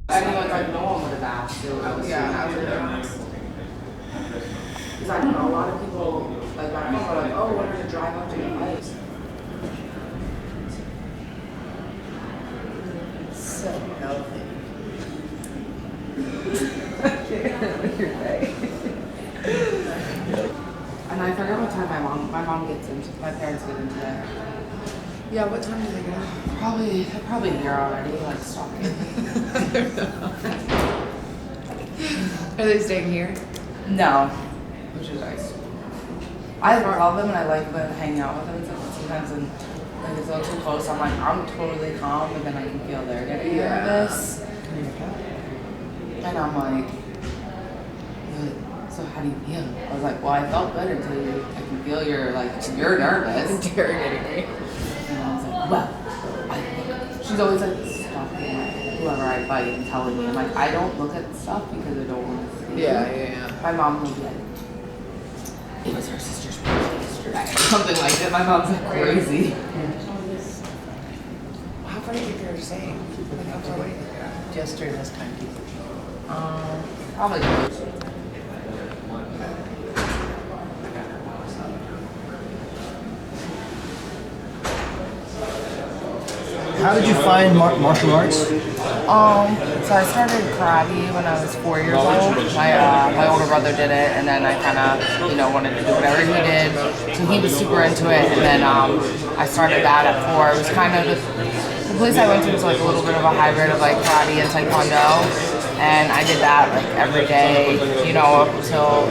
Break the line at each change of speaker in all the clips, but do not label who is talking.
Anyone like no one would have asked. I was because I don't know, a lot of people like back home are like, oh, what are to drive up to the ice?
So healthy.
And I forget what time my mom gets into, my parents get into that.
Yeah, what time do they go?
Probably here already, like stalking.
Are they staying here?
No, which is nice. I love them and I like hanging out with them sometimes, and like it's a little too close. I'm like, I'm totally calm, but then I can feel they're getting nervous. And I'm like, so how do you feel? I was like, well, I felt good until I can feel you're nervous.
Interrogating me.
And I was like, well, she's always like stalking whoever I fight and telling me. I'm like, I don't look at stuff because I don't want to see.
Yeah.
My mom will be like, it was her sister's birthday yesterday. Something like that. My mom's like crazy.
How far do you think they're staying? Like, how far away? Just during this time.
Probably.
How did you find martial arts?
So I started karate when I was 4 years old. My older brother did it, and then I kind of, wanted to do whatever he did. So he was super into it, and then I started that at 4. It was kind of the place I went to was like a little bit of a hybrid of like karate and taekwondo, and I did that like every day, up until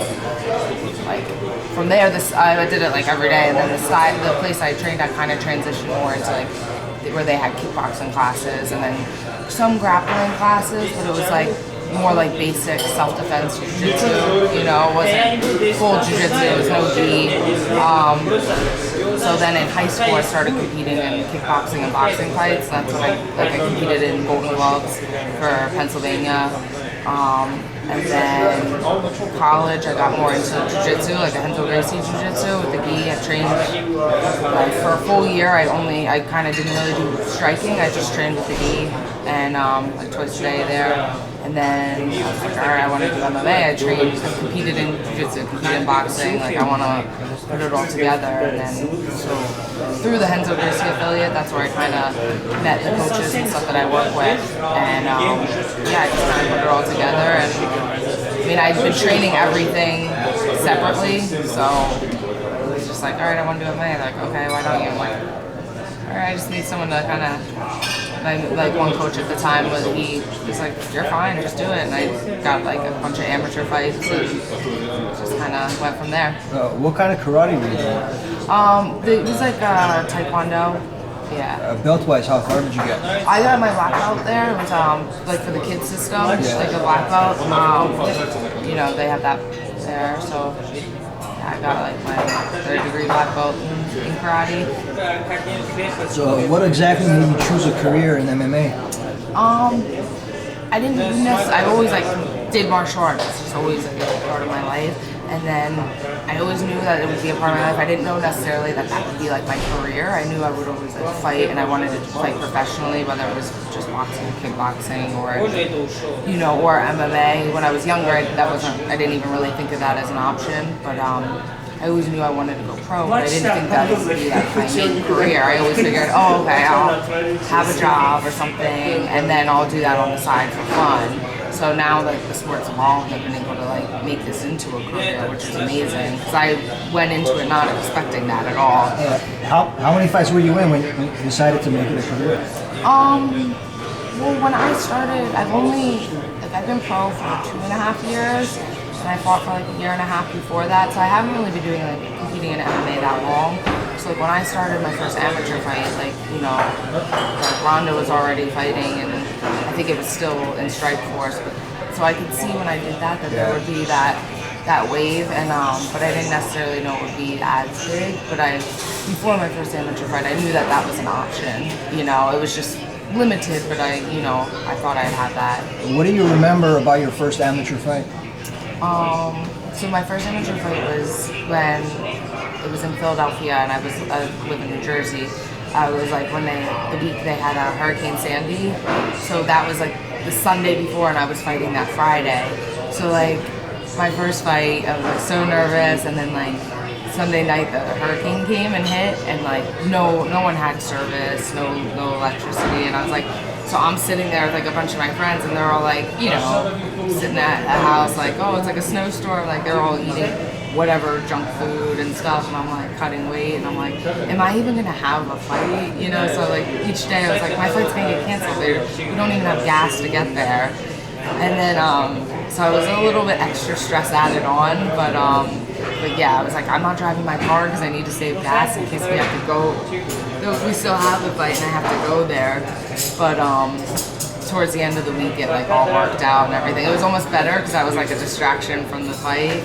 like from there. I did it like every day, and then the place I trained, I kind of transitioned more into like where they had kickboxing classes and then some grappling classes, but it was like more like basic self-defense jiu-jitsu, it wasn't full jiu-jitsu, it was no gi. So then in high school I started competing in kickboxing and boxing fights. That's when I competed in Golden Gloves for Pennsylvania. And then college, I got more into jiu-jitsu, like the Henzo Gracie jiu-jitsu with the gi. I trained for a full year. I kind of didn't really do striking. I just trained with the gi and like twice a day there. And then I was like, all right, I want to do MMA. I competed in jiu-jitsu, competed in boxing. Like I want to put it all together. And then so through the Henzo Gracie affiliate, that's where I kind of met the coaches and stuff that I work with. And I just kind of put it all together. And I'd been training everything separately, so it was just like, all right, I want to do MMA. Like, okay, why don't you? I'm like, all right, I just need someone to kind of, like one coach at the time was like, you're fine, just do it. And I got like a bunch of amateur fights and just kind of went from there.
What kind of karate were you doing?
It was like taekwondo. Yeah.
Belt-wise, how far did you get?
I got my black belt there. It was like for the kids system, like a black belt. They have that there, so yeah, I got like my 3rd-degree black belt in karate.
So what exactly made you choose a career in MMA?
I didn't I always did martial arts. It's just always a part of my life. And then I always knew that it would be a part of my life. I didn't know necessarily that would be like my career. I knew I would always fight, and I wanted to fight professionally, whether it was just boxing, kickboxing, or or MMA. When I was younger, I didn't even really think of that as an option. But I always knew I wanted to go pro, but I didn't think that would be like my main career. I always figured, oh, okay, I'll have a job or something, and then I'll do that on the side for fun. So now that the sport's evolved, I've been able to make this into a career, which is amazing. Because I went into it not expecting that at all.
How many fights were you in when you decided to make it a career?
Well, when I started, I've been pro for 2.5 years, and I fought for like a year and a half before that. So I haven't really been doing competing in MMA that long. So when I started my first amateur fight, Ronda was already fighting, and I think it was still in Strike Force. So I could see when I did that there would be that wave, and but I didn't necessarily know it would be as big. But before my first amateur fight, I knew that was an option. It was just limited, but I thought I'd have that.
What do you remember about your first amateur fight?
So my first amateur fight was when it was in Philadelphia, and I live in New Jersey. It was like when the week they had Hurricane Sandy, so that was like the Sunday before, and I was fighting that Friday. So like my first fight, I was like so nervous, and then like Sunday night the hurricane came and hit, and like no one had service, no electricity, and I was like, so I'm sitting there with like a bunch of my friends, and they're all like, you know, sitting at a house like, oh, it's like a snowstorm, like they're all eating whatever junk food and stuff, and I'm like cutting weight, and I'm like, am I even gonna have a fight? You know, so like each day I was like, my fight's gonna get canceled. We don't even have gas to get there, and then so I was a little bit extra stressed added on, but yeah, I was like, I'm not driving my car because I need to save gas in case we have to go. We still have the fight and I have to go there, but towards the end of the week it like all worked out and everything. It was almost better because I was like a distraction from the fight.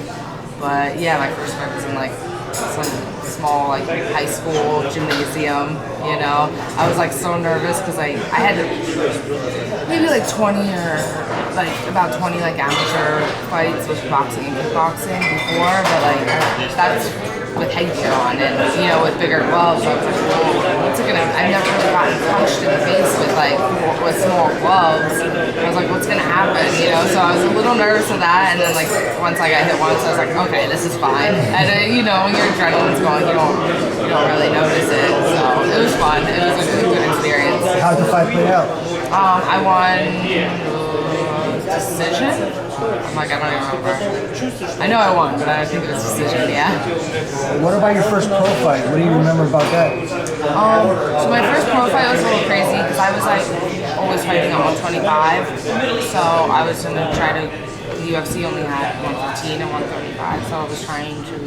But yeah, my first fight was in like some small like high school gymnasium, you know. I was like so nervous because I had maybe like 20 or like about 20 like amateur fights with boxing and kickboxing before, but like that's with headgear on and, you know, with bigger gloves. I was like, whoa, what's it gonna, I've never really gotten punched in the face with small gloves. I was like, what's gonna happen, you know? So I was a little nervous of that, and then like once I got hit once, I was like, okay, this is fine. And you know, when your adrenaline's going, you don't really notice it. So it was fun. It was a good experience.
How'd the fight play out?
I won decision. I'm like, I don't even remember. I know I won, but I think it was decision, yeah.
What about your first pro fight? What do you remember about that?
So my first pro fight was a little crazy because I was like always fighting at 125. So I was gonna try to, the UFC only had 115 and 135, so I was trying to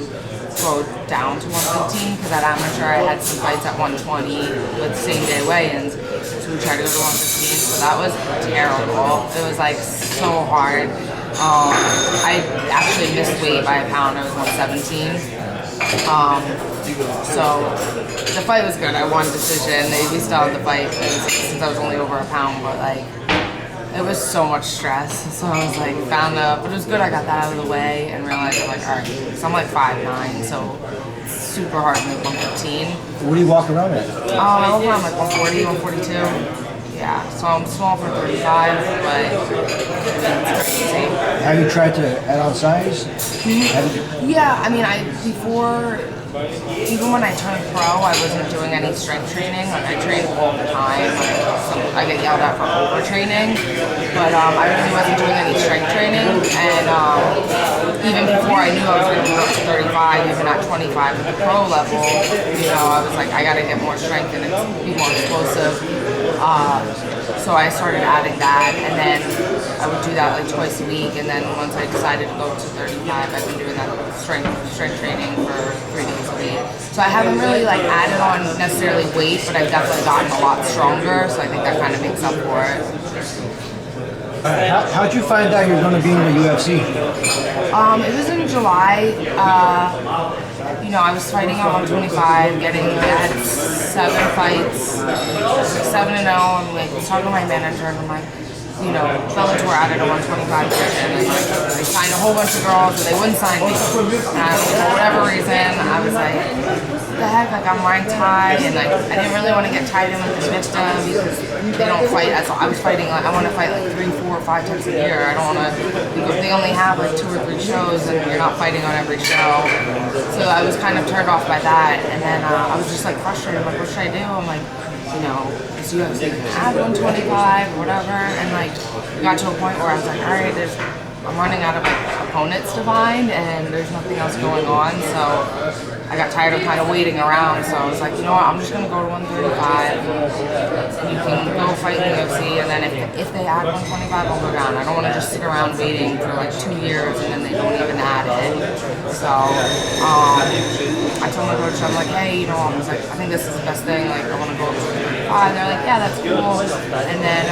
go down to 115 because at amateur I had some fights at 120 with same day weigh-ins. So we tried to go to 115, so that was terrible. It was like so hard. I actually missed weight by a pound. I was 117. So the fight was good. I won decision. We still had the fight since I was only over a pound, but like it was so much stress. So I was like, but it was good I got that out of the way and realized I'm like, all right, so I'm like 5'9", so it's super hard to make 115.
What do you walk around at?
I walk around like 140, 142. Yeah, so I'm small for 35, but it's crazy.
Have you tried to add on size?
Yeah, I mean, before, even when I turned pro, I wasn't doing any strength training. Like, I trained all the time. I get yelled at for overtraining, but I really wasn't doing any strength training. And even before I knew I was going to go up to 35, even at 25 at the pro level, you know, I was like, I got to get more strength and be more explosive. So I started adding that, and then I would do that like twice a week, and then once I decided to go to 35, I've been doing that strength training for 3 days a week. So I haven't really like added on necessarily weight, but I've definitely gotten a lot stronger, so I think that kind of makes up for it.
How'd you find out you're going to be in the UFC?
It was in July. You know, I was fighting at 125, I had 7 fights, 7-0, and like, I was talking to my manager, and I'm like, you know, Bellator added a 125 division, and like, I signed a whole bunch of girls, and they wouldn't sign me. And for whatever reason, I was like, what the heck, like, I'm ranked high, and like, I didn't really want to get tied in with the Invicta because they don't fight as I was fighting, like, I want to fight like 3, 4, 5 times a year. I don't want to, because they only have like 2 or 3 shows, and you're not fighting on every show. So I was kind of turned off by that, and then I was just like frustrated, like, what should I do? I'm like, you know, this UFC can add 125 or whatever, and like, it got to a point where I was like, all right, I'm running out of like opponents to find, and there's nothing else going on, so I got tired of kind of waiting around, so I was like, you know what, I'm just gonna go to 135. You can go fight in the UFC, and then if they add 125, I'll go down. I don't want to just sit around waiting for like 2 years and then they don't even add it. So I told my coach, I'm like, hey, you know, I was like, I think this is the best thing. Like, I want to go to 135. They're like, yeah, that's cool. And then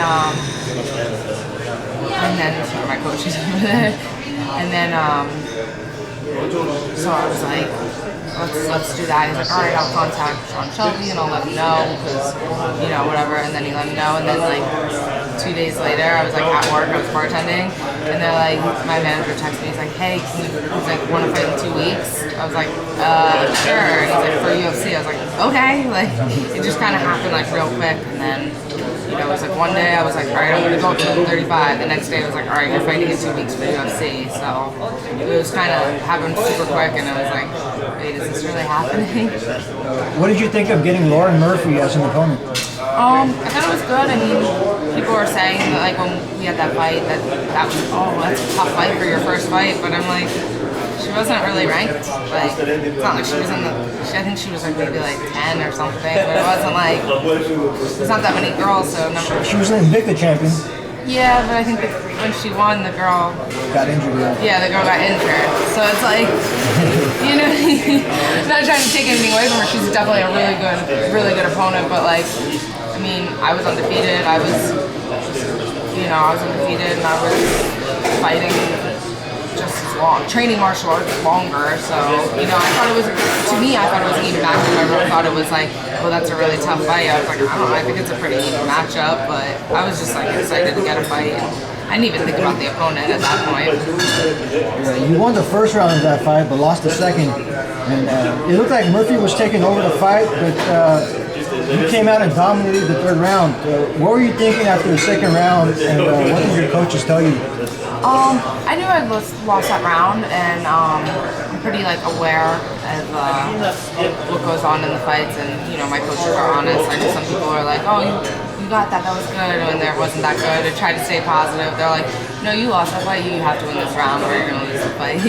sorry, my coach is over there. And then so I was like, let's do that. He's like, all right, I'll contact Sean Shelby and I'll let him know because, you know, whatever. And then he let me know. And then like 2 days later, I was like at work, I was bartending, and they're like, my manager texted me. He's like, hey, he's like, want to fight in 2 weeks? I was like, sure. And he's like, for UFC. I was like, okay. Like, it just kind of happened like real quick. And then, you know, I was like, one day I was like, all right, I'm gonna go up to 135. The next day I was like, all right, you're fighting in 2 weeks for UFC. So it was kind of happened super quick, and I was like, wait, is this really happening?
What did you think of getting Lauren Murphy as an opponent?
I thought it was good. I mean, people were saying that like when we had that fight that was, oh, that's a tough fight for your first fight, but I'm like, she wasn't really ranked. Like, it's not like she was in the, I think she was like maybe like 10 or something, but it wasn't like, there's not that many girls, so number.
She was an Invicta champion.
Yeah, but I think when she won, the girl
got injured.
Yeah, the girl got injured. So it's like, you know, not trying to take anything away from her. She's definitely a really good opponent. But like, I mean, I was undefeated. I was undefeated, and I was fighting just as long, training martial arts longer. So, you know, I thought it was, to me, I thought it was an even matchup. Everyone thought it was like, well, that's a really tough fight. I was like, I don't know, I think it's a pretty even matchup, but I was just like excited to get a fight. I didn't even think about the opponent at that point.
Yeah, you won the first round of that fight, but lost the second. And it looked like Murphy was taking over the fight, but you came out and dominated the third round. What were you thinking after the second round, and what did your coaches tell you?
I knew I lost that round, and I'm pretty like aware of what goes on in the fights, and you know my coaches are honest. I know some people are like, oh, you got that was good, and there wasn't that good. I tried to stay positive. They're like, no, you lost that fight, you have to win this round, or you're gonna lose the fight.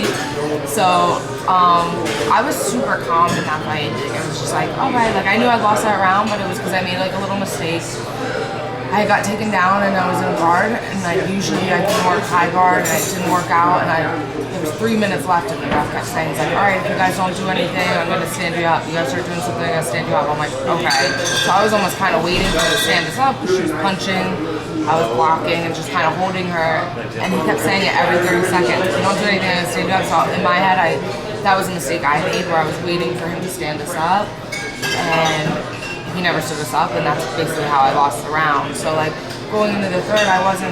So I was super calm in that fight. Like, I was just like, all right, like I knew I lost that round, but it was because I made like a little mistake. I got taken down and I was in a guard, and like usually I can work high guard, and it didn't work out, and there was 3 minutes left, and the ref kept saying, he's like, all right, if you guys don't do anything, I'm gonna stand you up. You guys start doing something, I'm gonna stand you up. I'm like, okay. So I was almost kind of waiting for her to stand us up, because she was punching, I was blocking, and just kind of holding her, and he kept saying it every 30 seconds. If you don't do anything, I'm gonna stand you up. So in my head, that was a mistake I made, where I was waiting for him to stand us up, and he never stood us up, and that's basically how I lost the round. So like going into the third, I was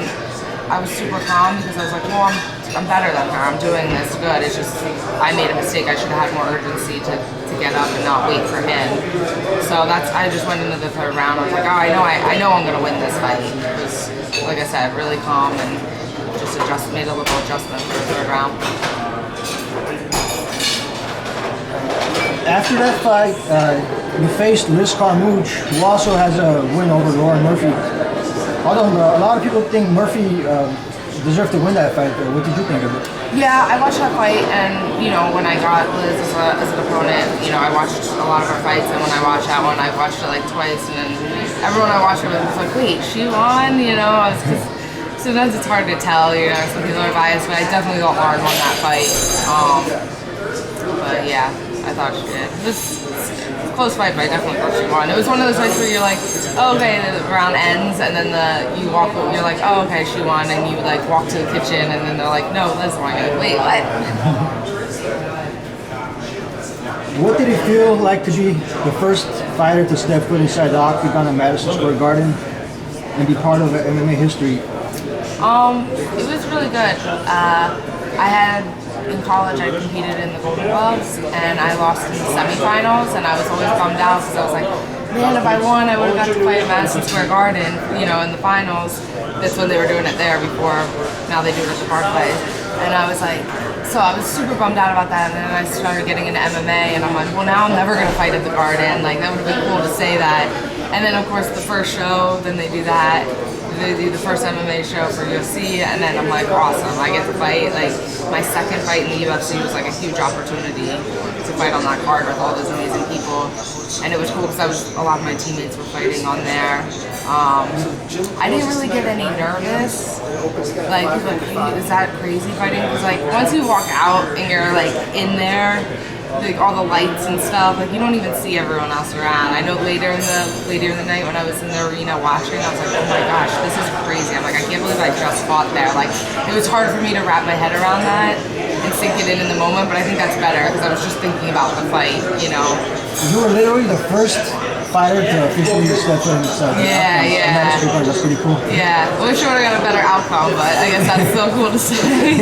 super calm, because I was like, well, I'm better than her. I'm doing this good. It's just I made a mistake. I should have had more urgency to get up and not wait for him. So I just went into the third round. I was like, oh, I know I'm gonna win this fight. It was, like I said, really calm, and just made a little adjustment for the third round.
After that fight, you faced Liz Carmouche, who also has a win over Lauren Murphy. Although a lot of people think Murphy deserved to win that fight, what did you think of it?
Yeah, I watched that fight, and you know, when I got Liz as an opponent, you know, I watched a lot of her fights, and when I watched that one, I watched it like twice, and then everyone I watched it with was like, wait, she won? You know, because sometimes it's hard to tell, you know, some people are biased, but I definitely thought Lauren won that fight. But yeah, I thought she did. It was a close fight, but I definitely thought she won. It was one of those fights where you're like, oh, okay, the round ends, and then you're like, oh, okay, she won, and you like walk to the kitchen, and then they're like, no, Liz won. You're like, wait, what?
What did it feel like to be the first fighter to step foot inside the octagon at Madison Square Garden and be part of MMA history?
It was really good. In college, I competed in the Golden Gloves, and I lost in the semifinals, and I was always bummed out, because I was like, man, if I won, I would have got to fight at Madison Square Garden, you know, in the finals. That's when they were doing it there before, now they do it at the Barclays. And I was like, so I was super bummed out about that, and then I started getting into MMA, and I'm like, well, now I'm never going to fight at the Garden. Like, that would have been cool to say that. And then, of course, the first show, then they do that. They do the first MMA show for UFC, and then I'm like, awesome, I get to fight. Like, my second fight in the UFC was like a huge opportunity to fight on that card with all those amazing people. And it was cool, because a lot of my teammates were fighting on there. I didn't really get any nervous. Like, people are like, is that crazy fighting? Because like, once you walk out and you're like in there, like all the lights and stuff, like you don't even see everyone else around. I know later in the night when I was in the arena watching, I was like, oh my gosh, this is crazy. I'm like, I can't believe I just fought there. Like, it was hard for me to wrap my head around that and sink it in the moment, but I think that's better, because I was just thinking about the fight, you know.
You were literally the first fighter to officially step in.
Yeah.
That's pretty cool.
Yeah, I wish I would have got a better outcome, but I guess that's still cool to say.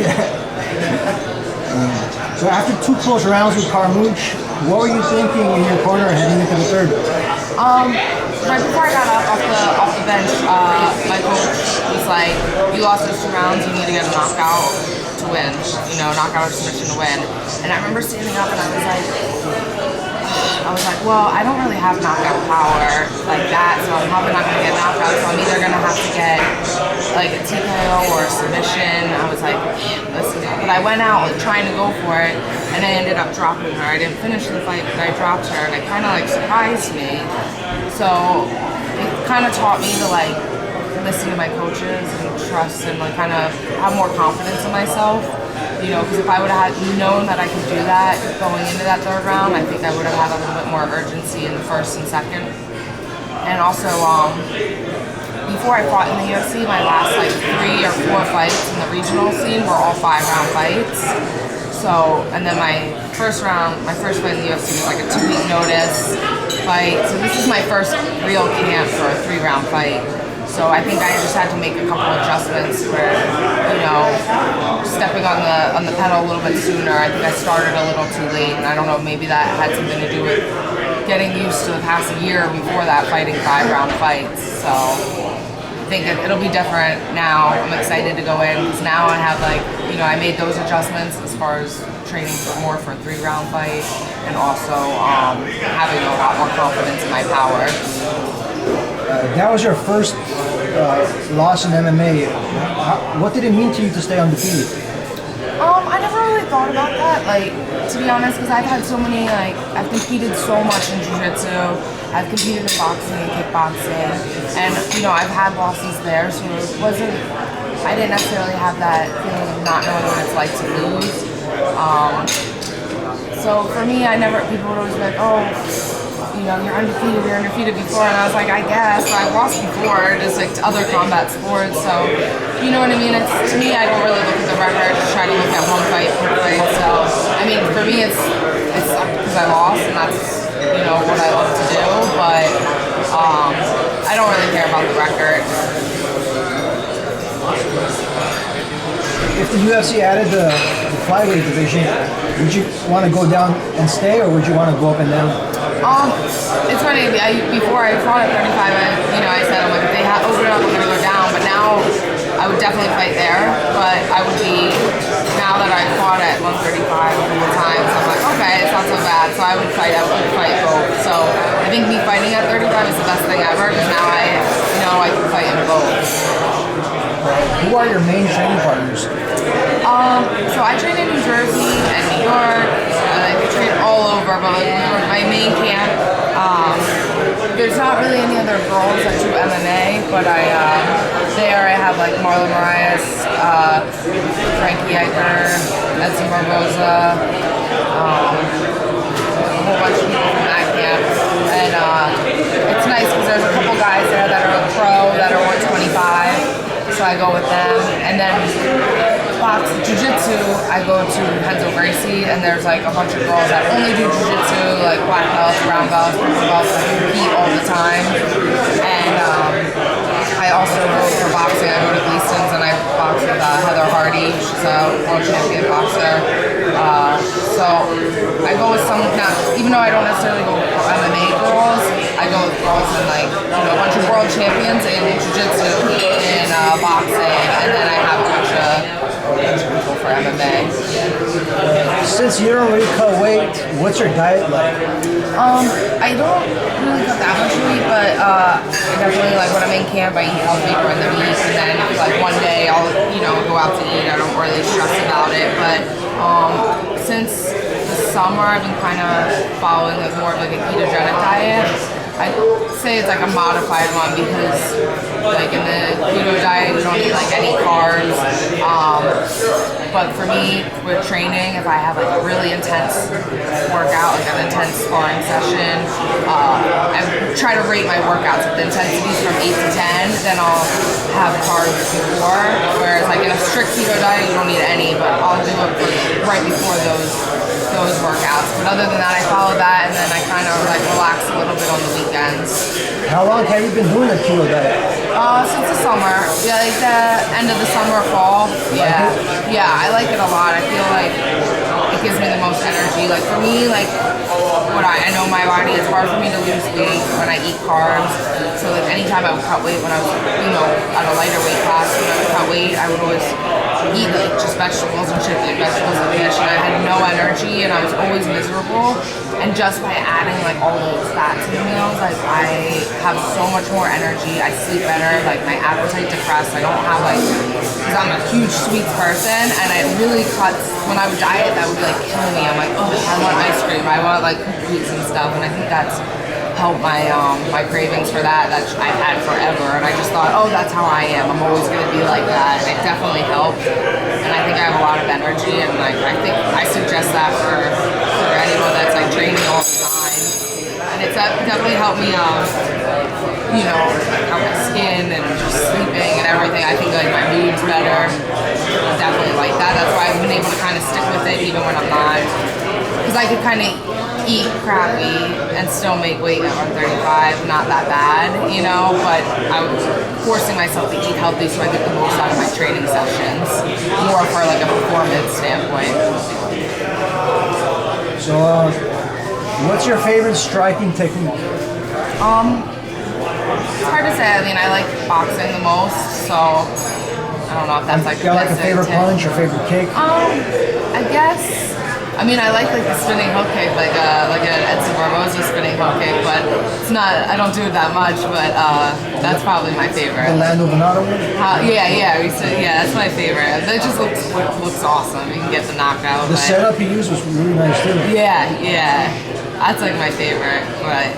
So after 2 close rounds with Carmouche, what were you thinking in your corner heading into the third?
right before I got up off the bench, my coach was like, "You lost those 2 rounds. You need to get a knockout to win. You know, knockout or submission to win." And I remember standing up and I was like, well, I don't really have knockout power like that, so I'm probably not going to get knocked out, so I'm either going to have to get like a TKO or a submission. I was like, but I went out like, trying to go for it, and I ended up dropping her. I didn't finish the fight, but I dropped her, and it kind of like surprised me. So it kind of taught me to like listen to my coaches and trust and like kind of have more confidence in myself. You know, because if I would have known that I could do that going into that 3rd round, I think I would have had a little bit more urgency in the 1st and 2nd. And also, before I fought in the UFC, my last like 3 or 4 fights in the regional scene were all 5-round fights. So, and then my first fight in the UFC was like a 2-week notice fight. So this is my first real camp for a 3-round fight. So I think I just had to make a couple adjustments where, you know, stepping on the pedal a little bit sooner. I think I started a little too late, and I don't know, maybe that had something to do with getting used to the past year before that fighting 5-round fights. So I think it'll be different now. I'm excited to go in because now I have like, you know, I made those adjustments as far as training for a 3-round fight, and also having a lot more confidence in my power.
That was your first loss in MMA. What did it mean to you to stay undefeated?
I never really thought about that, like, to be honest, because I've had so many, like, I've competed so much in jiu-jitsu, I've competed in boxing and kickboxing, and, you know, I've had losses there, so I didn't necessarily have that feeling of not knowing what it's like to lose. So for me, people would always be like, oh, you know, you're undefeated before, and I was like, I guess, I lost before, just like to other combat sports, so, you know what I mean, to me, I don't really look at the record, just try to look at one fight per fight, so, I mean, for me, it's because I lost, and that's, you know, what I love to do, but, I don't really care about the record.
If the UFC added the flyweight division, would you want to go down and stay, or would you want to go up and down?
It's funny. Before I fought at 35, I said, I'm like, if they open it up, I'm gonna go down. But now, I would definitely fight there. But I would be, now that I fought at 135 a couple times, I'm like, okay, it's not so bad. So I would fight both. So I think me fighting at 35 is the best thing ever, because now I can fight in both.
Who are your main training partners?
So I train in New Jersey and New York. I train all over, but my main camp, there's not really any other girls that do MMA, but I have like Marlon Marias, Frankie Eichner, Edson Barboza, a whole bunch of people from that camp. And it's nice because there's a couple guys there that are pro, that are 125, so I go with them. And then jiu-jitsu, I go to Renzo Gracie, and there's like a bunch of girls that only do jiu-jitsu, like black belts, brown belts, purple belts, that compete all the time. And I also go for boxing. I go to Gleason's and I box with Heather Hardy. She's a world champion boxer. So I go with even though I don't necessarily go for MMA girls, I go with girls in like, a bunch of world champions in jiu-jitsu, in boxing, and then I have a bunch of people for MMA.
Since you don't really cut weight, what's your diet like?
I don't really cut that much weight, but I definitely, like, when I'm in camp, I eat healthy during the week, and then like one day I'll go out to eat. I don't really stress about it, but since the summer I've been kind of following like more of like a ketogenic diet. I'd say it's like a modified one, because like in the keto diet you don't eat like any carbs, but for me with training, if I have like a really intense workout, like an intense sparring session, I try to rate my workouts. If the intensity's from 8 to 10, then I'll have carbs before, whereas like in a strict keto diet you don't need any, but I'll do it right before those workouts. But other than that, I follow that, and then I kind of like relax a little bit on the weekends.
How long have you been doing the keto diet?
Since the summer. Yeah, like the end of the summer, fall. Yeah. Yeah, I like it a lot. I feel like it gives me the most energy. Like for me, like what I know my body, it's hard for me to lose weight when I eat carbs. So like anytime I would cut weight when I was, at a lighter weight class, when I would cut weight, I would always eat like just vegetables and shit, like vegetables and fish, and I had no energy and I was always miserable. And just by adding like all those fats in the meals, like I have so much more energy, I sleep better, like my appetite depressed, I don't have like, because I'm a huge sweets person, and it really cuts, when I would diet, that would like kill me. I'm like, oh, I want ice cream, I want like cookies and stuff, and I think that's helped my my cravings for that I've had forever, and I just thought, oh, that's how I am, I'm always gonna be like that, and it definitely helped, and I think I have a lot of energy, and like I think I suggest that for anyone that's like training all the time, and it's definitely helped me how my skin and just sleeping and everything. I think like my mood's better. I definitely like that. That's why I've been able to kind of stick with it even when I'm not, because I could kind of eat crappy and still make weight at 135, not that bad, but I was forcing myself to eat healthy so I get the most out of my training sessions, more for like a performance standpoint.
So, what's your favorite striking technique?
It's hard to say. I mean, I like boxing the most, so I don't know if that's like
you got like a favorite punch or favorite kick?
I guess. I mean, I like the spinning hook kick, like an Edson Barboza spinning hook kick, but it's not. I don't do it that much, but that's probably my favorite.
The Lando Venado one?
Yeah. That's my favorite. That just looks awesome. You can get the knockout.
The setup he used was really nice too.
Yeah. That's like my favorite, but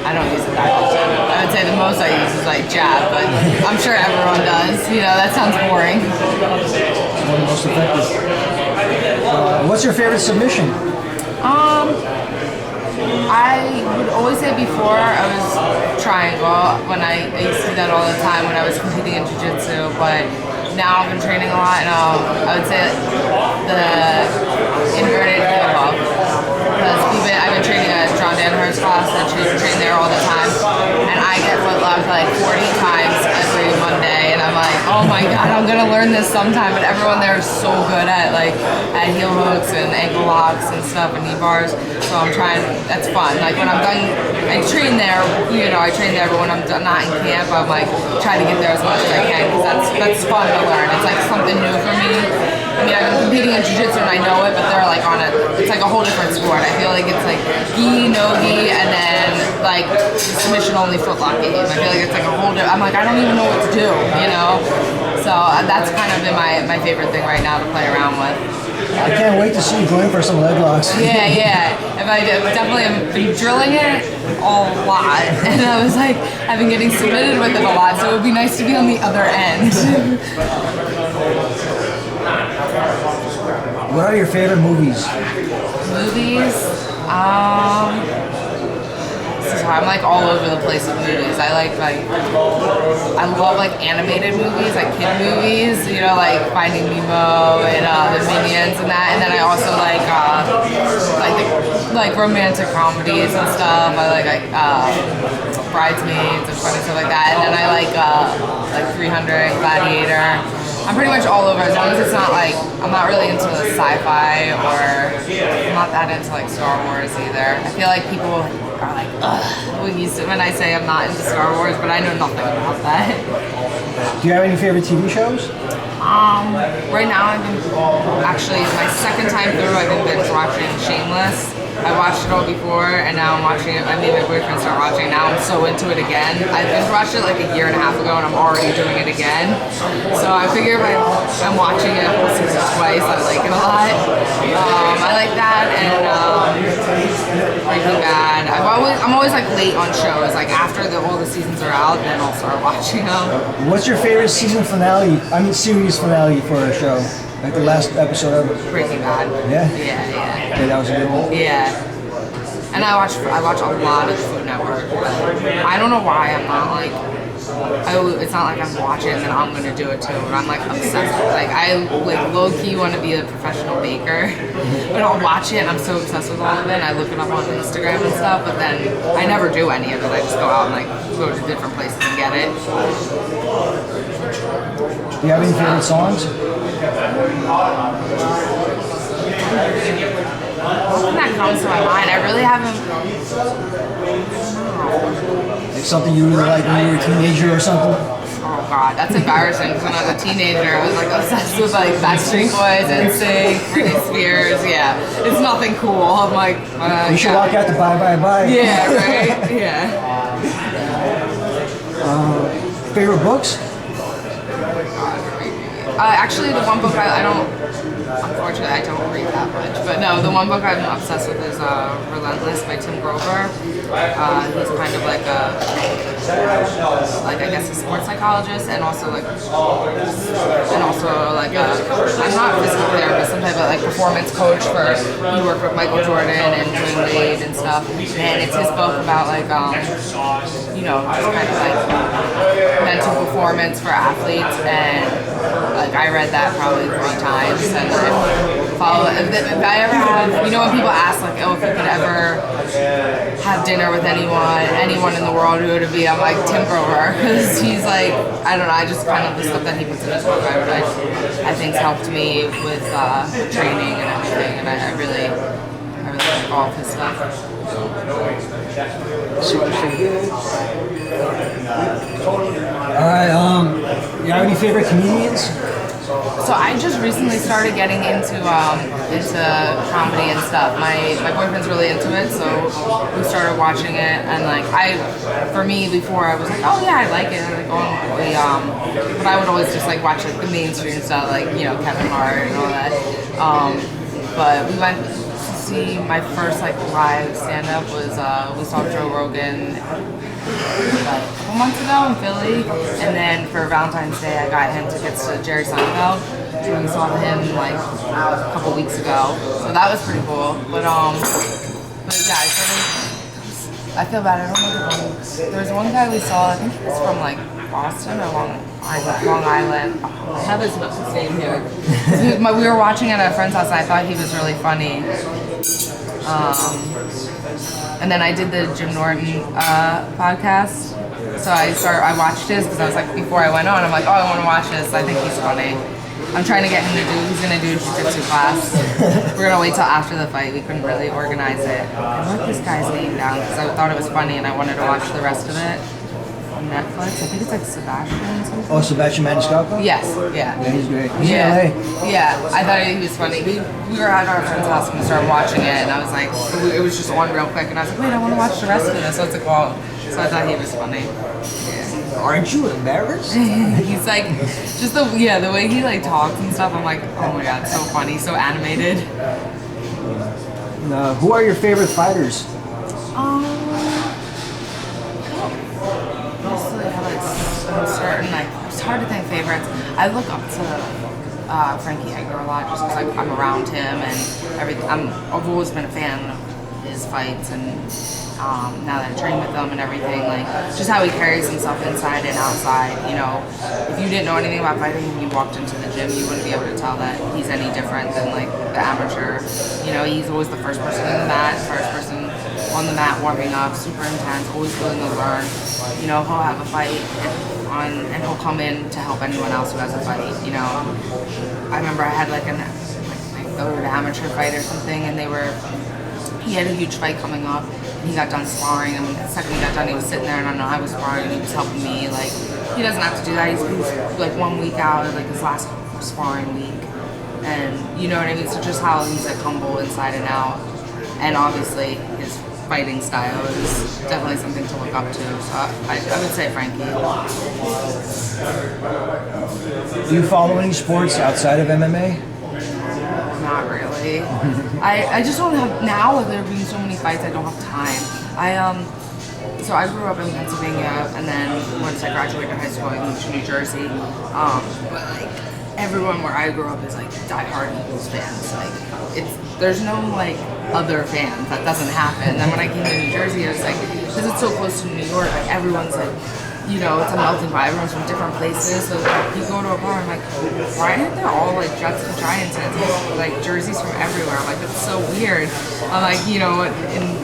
I don't use it that often. I would say the most I use is like jab, but I'm sure everyone does. That sounds boring.
One of the most effective. What's your favorite submission?
I would always say before I was triangle, when I used to do that all the time when I was competing in jiu-jitsu, but now I've been training a lot, and I would say the inverted heel hook, because I've been training at John Danaher's class, and I train there all the time, and I get foot locked like 40 times every Monday, and I'm like, oh my god, I'm gonna learn this sometime, but everyone there is so good at heel hooks and ankle locks and stuff and knee bars, so I'm trying, that's fun. Like when I'm done, I train there, but when I'm done, not in camp, I'm like trying to get there as much as I can, because that's fun to learn. It's like something new for me. I mean, I've been competing in jiu-jitsu and I know it, but they're like it's like a whole different sport. I feel like it's like gi, no gi, and then like submission only footlock game. I feel like it's like a whole different, I'm like, I don't even know what to do, So that's kind of been my favorite thing right now to play around with.
I can't wait to see you going for some leg locks.
Yeah. If I definitely am drilling it a lot, and I was like, I've been getting submitted with it a lot, so it would be nice to be on the other end.
What are your favorite movies?
This is hard. I'm like all over the place with movies. I love like animated movies, like kid movies, like Finding Nemo and the Minions and that. And then I also like romantic comedies and stuff. I like Bridesmaids and funny stuff like that. And then I like 300, Gladiator. I'm pretty much all over, as long as it's not like, I'm not really into sci-fi, or I'm not that into like Star Wars either. I feel like people are like, ugh, when I say I'm not into Star Wars, but I know nothing about that.
Do you have any favorite TV shows?
Right now I've been, actually my second time through, I've been binge watching Shameless. I watched it all before, and now I'm watching it. I made my boyfriend start watching it. Now I'm so into it again. I binge watched it like a year and a half ago, and I'm already doing it again. So I figure if I'm watching it a whole season twice, I like it a lot. I like that, and Breaking Bad. I'm always like late on shows. Like after all the seasons are out, then I'll start watching them.
What's your favorite series finale for a show? Like the last episode of
Breaking Bad.
Yeah?
Yeah.
Yeah, that was a good one.
Yeah. And I watch a lot of Food Network, but I don't know why I'm not like, it's not like I'm watching it and then I'm gonna do it too, but I'm like obsessed with it. Like I like low-key want to be a professional baker, but I'll watch it and I'm so obsessed with all of it, and I look it up on Instagram and stuff, but then I never do any of it. I just go out and like go to different places and get it.
Do you have any favorite songs?
nothing that comes to my mind. I really haven't.
Like something you really liked when you were a teenager or something?
Oh God, that's embarrassing. Because when I was a teenager, I was like obsessed with like Backstreet Boys, NSYNC, Britney Spears. Yeah, it's nothing cool. I'm like,
you should walk out to Bye Bye Bye.
Yeah, right. Yeah.
Favorite books?
Actually, the one book I don't. Unfortunately, I don't read that much. But no, the one book I'm obsessed with is Relentless by Tim Grover. He's kind of like I guess a sports psychologist, and also like a, I'm not a physical therapist, some type of like performance coach for, he worked with Michael Jordan and Dwayne Wade and stuff. And it's his book about like, you know, just kind of like mental performance for athletes. And like I read that probably 3 times, and I follow if I ever have, you know, when people ask like, oh, if you could ever have dinner with anyone in the world, who would it be? I'm like Tim Grover, because he's like, I don't know, I just kind of, the stuff that he puts in his book, I think's helped me with training and everything, and I really like all of his stuff.
Alright, you have any favorite comedians?
So I just recently started getting into comedy and stuff. My boyfriend's really into it, so we started watching it. And like for me before, I was like, oh yeah, I like it. And like, but I would always just like watch like the mainstream stuff, like, you know, Kevin Hart and all that. But we went to see, my first like live stand up was we saw Joe Rogan like a couple months ago in Philly, and then for Valentine's Day I got him tickets to Jerry Seinfeld, so we saw him like a couple weeks ago, so that was pretty cool. But yeah, I feel bad, I don't know the one. There was one guy we saw, I think he was from like Boston or Long Island. I have his name here. We were watching at a friend's house, and I thought he was really funny. And then I did the Jim Norton podcast. So I watched his because I was like, before I went on, I'm like, oh, I want to watch this. I think he's funny. I'm trying to get him to he's going to do a jiu-jitsu class. We're going to wait till after the fight. We couldn't really organize it. I wrote this guy's name down because I thought it was funny and I wanted to watch the rest of it on Netflix. I think it's like Sebastian something.
Oh, Sebastian Maniscalco?
Yes, yeah.
Yeah, he's great. He's
Yeah,
in LA.
yeah. I thought he was funny. We were at our friend's house and we started watching it, and I was like, it was just on real quick, and I was like, wait, I want to watch the rest of this. So it's like, well, so I thought he was funny. Yeah.
Aren't you embarrassed?
He's like, just the way he like talks and stuff. I'm like, oh my god, so funny, so animated.
Who are your favorite fighters?
Certain, like, it's hard to think favorites. I look up to Frankie Edgar a lot just because I'm around him and everything. I've always been a fan of his fights, and now that I train with him and everything, like just how he carries himself inside and outside. You know, if you didn't know anything about fighting and you walked into the gym, you wouldn't be able to tell that he's any different than like the amateur. You know, he's always the first person in the mat, first person on the mat warming up, super intense, always willing to learn. You know, he'll have a fight and he'll come in to help anyone else who has a fight. You know, I remember I had like my third amateur fight or something, and he had a huge fight coming up, and he got done sparring, and the second he got done, he was sitting there, and I know I was sparring, and he was helping me. Like, he doesn't have to do that. He's like 1 week out of like his last sparring week, and you know what I mean. So just how he's like humble inside and out, and obviously his fighting style is definitely something to look up to. So I would say Frankie.
Do you follow any sports outside of MMA?
Not really. I just don't have, now that there being so many fights, I don't have time. So I grew up in Pennsylvania, and then once I graduated high school, I moved to New Jersey. But like everyone where I grew up is like diehard Eagles fans. Like there's no like other fans. That doesn't happen. And then when I came to New Jersey, it was like, because it's so close to New York, like everyone's like, you know, it's a melting pot. Everyone's from different places. So like, you go to a bar, I'm like, why aren't there all like Jets and Giants and like jerseys from everywhere? I'm like, that's so weird. I'm like, you know,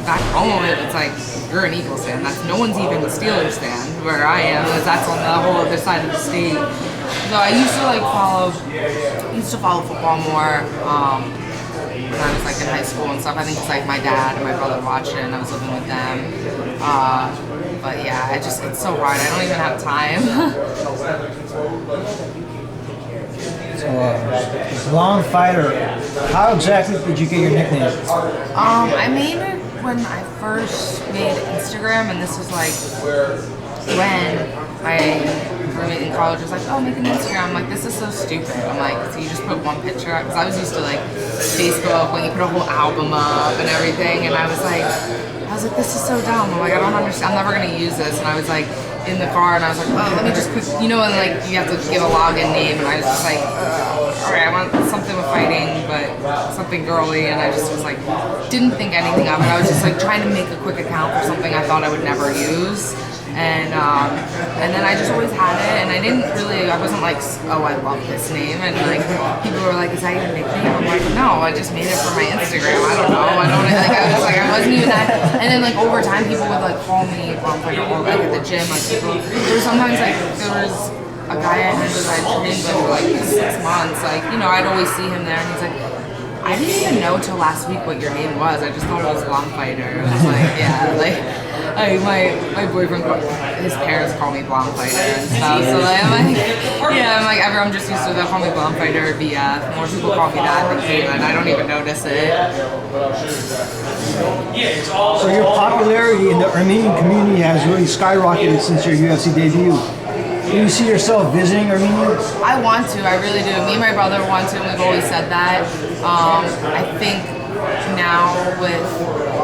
back home, it's like, you're an Eagles fan. No one's even a Steelers fan where I am. That's on the whole other side of the state. So I used to follow football more. when I was like in high school and stuff. I think it's like my dad and my brother watched it and I was living with them. But yeah, it's so hard. I don't even have time.
So, blonde fighter. How exactly did you get your nickname?
I made it when I first made Instagram, and this was like when my roommate in college was like, "Oh, make an Instagram." I'm like, "This is so stupid." I'm like, "So you just put one picture?" Because I was used to like Facebook when you put a whole album up and everything, and I was like, "This is so dumb." I'm like, "I don't understand. I'm never gonna use this." And I was like in the car, and I was like, "Oh, let me just put," and like you have to give a login name, and I was just like, "All right, I want something with fighting, but something girly," and I just was like, didn't think anything of it. I was just like trying to make a quick account for something I thought I would never use. And then I just always had it, and I wasn't like, "Oh, I love this name," and like people were like, "Is that your nickname?" I'm like, "No, I just made it for my Instagram. I don't know. I wasn't even that." And then like over time, people would like call me or like at the gym, like people. There was sometimes like there was a guy I had that I trained with for like 6 months. Like I'd always see him there, and he's like, "I didn't even know till last week what your name was. I just thought it was Blonde Fighter." I was like, "Yeah, like my boyfriend, his parents call me Blonde Fighter and stuff." So like, I'm just used to, they'll call me Blonde Fighter or BF. More people call me that than Katlyn. I don't even notice it.
So your popularity in the Armenian community has really skyrocketed since your UFC debut. Do you see yourself visiting Armenia?
I want to, I really do. Me and my brother want to, and we've always said that. I think now with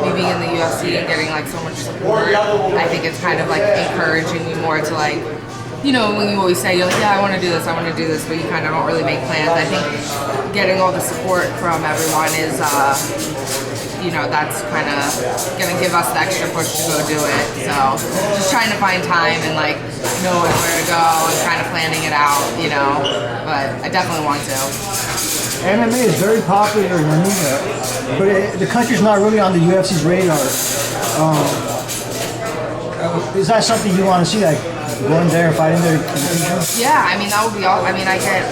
me being in the UFC and getting like so much support, I think it's kind of like encouraging me more to like, when you always say, you're like, "Yeah, I want to do this, but you kind of don't really make plans. I think getting all the support from everyone is, that's kind of going to give us the extra push to go do it. So just trying to find time and like knowing where to go and kind of planning it out, but I definitely want to.
MMA is very popular in Armenia, but the country's not really on the UFC's radar. Is that something you want to see, like going there and fighting there in the future?
Yeah, I mean that would be all. I mean I get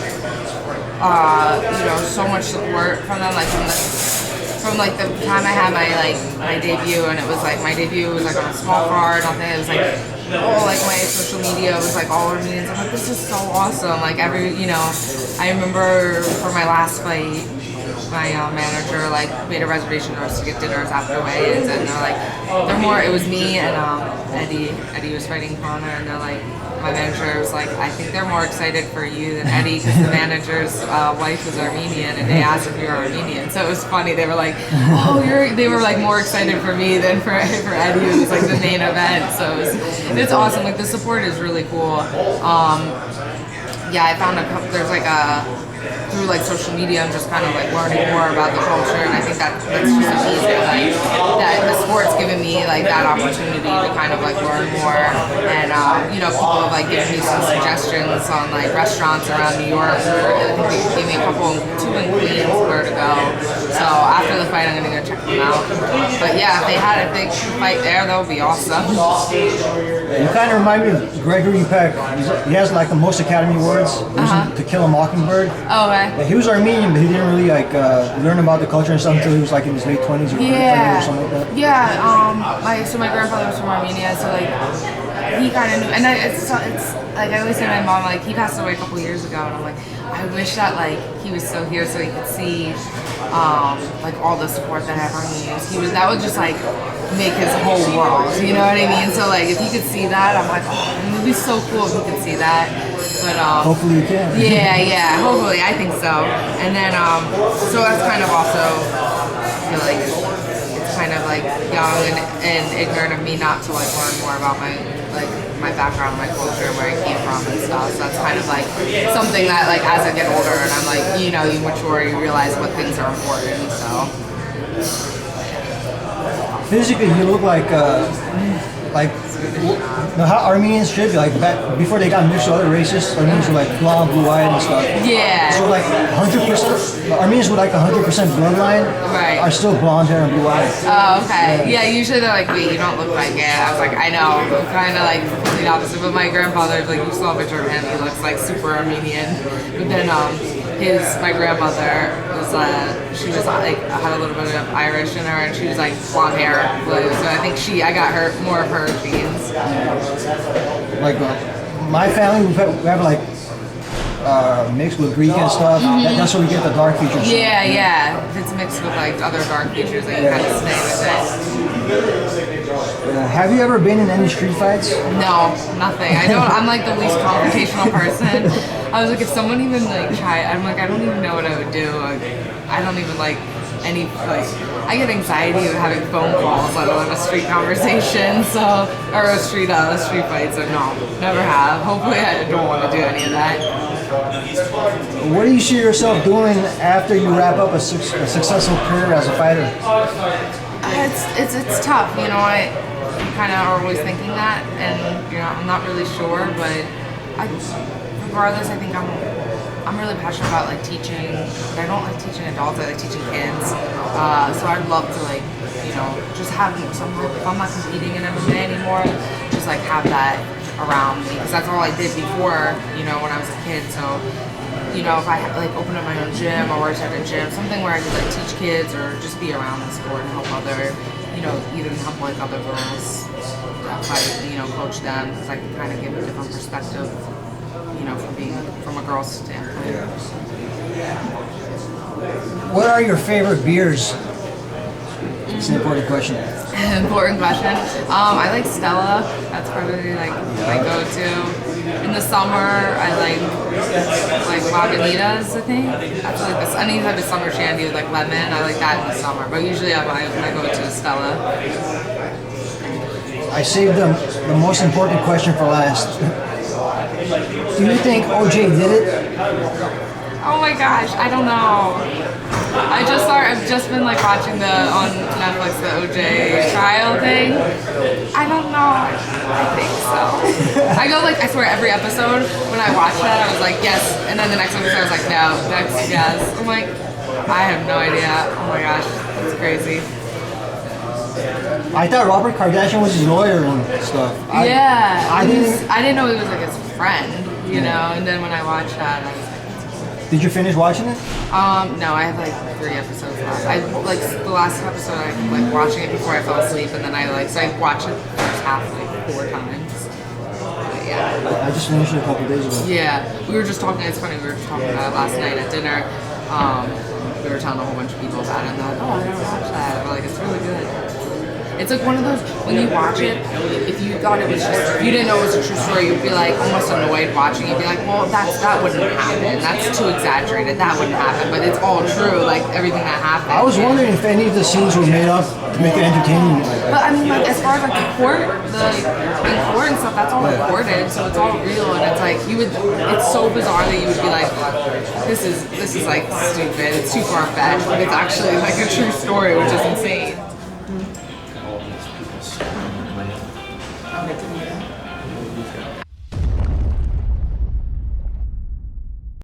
so much support from them, like from like the time I had my debut, and it was like my debut was like on a small card, nothing. It was like all like my social media was like all Armenians. I'm like, this is so awesome. Like I remember for my last fight, my manager like made a reservation for us to get dinners after weigh-ins, and they're like, it was me and Eddie. Eddie was fighting Connor, and they're like, my manager was like, "I think they're more excited for you than Eddie because the manager's wife is Armenian, and they asked if you were Armenian." So it was funny. They were like, "Oh, they were like more excited for me than for Eddie. It was like the main event." So it's awesome. Like the support is really cool. I found there's like through like social media, I'm just kind of like learning more about the culture, and I think that's just amazing. Like that the sport's given me like that opportunity to kind of like learn more, and people have like given me some suggestions on like restaurants around New York. I think they gave me two in Queens where to go. So after the fight, I'm gonna go check them out. But yeah, if they had a big fight there, that would be awesome.
You kind of remind me of Gregory Peck. He has like the most Academy Awards. To Kill a Mockingbird.
Oh, right.
Yeah, he was Armenian, but he didn't really like learn about the culture and stuff until he was like in his late 20s or 30s or something like that.
Yeah. My grandfather was from Armenia, so like he kind of knew. And it's like I always say to my mom, like he passed away a couple years ago, and I'm like, I wish that like he was still here so he could see like all the support that Armenians. That would just like make his whole world. You know what I mean? So like if he could see that, I'm like, it would be so cool if he could see that. But
hopefully you can.
Yeah. Hopefully, I think so. And then so that's kind of also, I feel like it's kind of like young and ignorant of me not to like learn more about my background, my culture, where I came from and stuff. So that's kind of like something that like as I get older and I'm like, you mature, you realize what things are important. So
physically, you look like how Armenians should be, like back before they got mixed with other races. Armenians were like blonde, blue-eyed and stuff.
Yeah.
So like 100%, Armenians with like 100% bloodline are still blonde hair and blue-eyed.
Oh, okay. Yeah, usually they're like, wait, you don't look like it. I was like, I know, I'm kind of like the opposite. But my grandfather, like, you saw a picture of him, he looks like super Armenian. But then my grandmother was she was like had a little bit of Irish in her, and she was like blonde hair, blue. So I think I got her more of her genes.
Like my family, we have like mixed with Greek and stuff. That's where we get the dark features.
Yeah, yeah. If it's mixed with like other dark features, then you kind of stay with it.
Have you ever been in any street fights?
No, nothing. I'm like the least confrontational person. I was like, if someone even like I'm like, I don't even know what I would do. Like, I don't even like any, like, I get anxiety of having phone calls, let alone a street conversation, or a street fight, so no, never have. Hopefully I don't want to do any of that.
What do you see yourself doing after you wrap up a successful career as a fighter?
It's tough, you know. I kind of are always thinking that, and you know, I'm not really sure, but regardless, I think I'm really passionate about like teaching, but I don't like teaching adults. I like teaching kids. So I'd love to like, you know, just have some. If I'm not competing in MMA anymore, just like have that around me, because that's all I did before, you know, when I was a kid. So, you know, if I like open up my own gym or work at a gym, something where I could like teach kids or just be around the sport and help other, you know, even help like other girls fight, you know, coach them, because I can kind of give a different perspective, you know, from a girl's standpoint.
What are your favorite beers? It's an important question.
Important question. I like Stella. That's probably like my go-to. In the summer, I like Lagunitas, I think. That's like this, any type of summer shandy with like lemon. I like that in the summer. But usually my go-to is Stella.
I saved the most important question for last. Do you think OJ did it?
Oh my gosh, I don't know. I've just been like watching on Netflix the OJ trial thing. I don't know. I think so. I go like, I swear every episode when I watch that I was like yes, and then the next episode I was like no, next yes. I'm like, I have no idea. Oh my gosh, that's crazy.
I thought Robert Kardashian was his lawyer and stuff.
I didn't know he was like his friend, you know. And then when I watched that, I was like,
did you finish watching it?
No, I have like 3 episodes left. I like the last episode. I like watching it before I fell asleep, and then I watched it the first half like 4 times. But yeah.
I just finished it a couple days ago.
Yeah, we were just talking. It's funny. We were just talking about it last night at dinner. We were telling a whole bunch of people about it, and they're like, "Oh, I never watched that." We're like, "It's really good." It's like one of those, when you watch it, if you thought it was just, if you didn't know it was a true story, you'd be like almost annoyed watching. You'd be like, well, that wouldn't happen. That's too exaggerated. That wouldn't happen. But it's all true, like everything that happened.
I was wondering if any of the scenes were made up to make it entertaining.
But I mean, like as far as like the court, in court and stuff, that's all recorded, so it's all real. And it's like it's so bizarre that you would be like, this is like stupid. It's too far fetched, but it's actually like a true story, which is insane.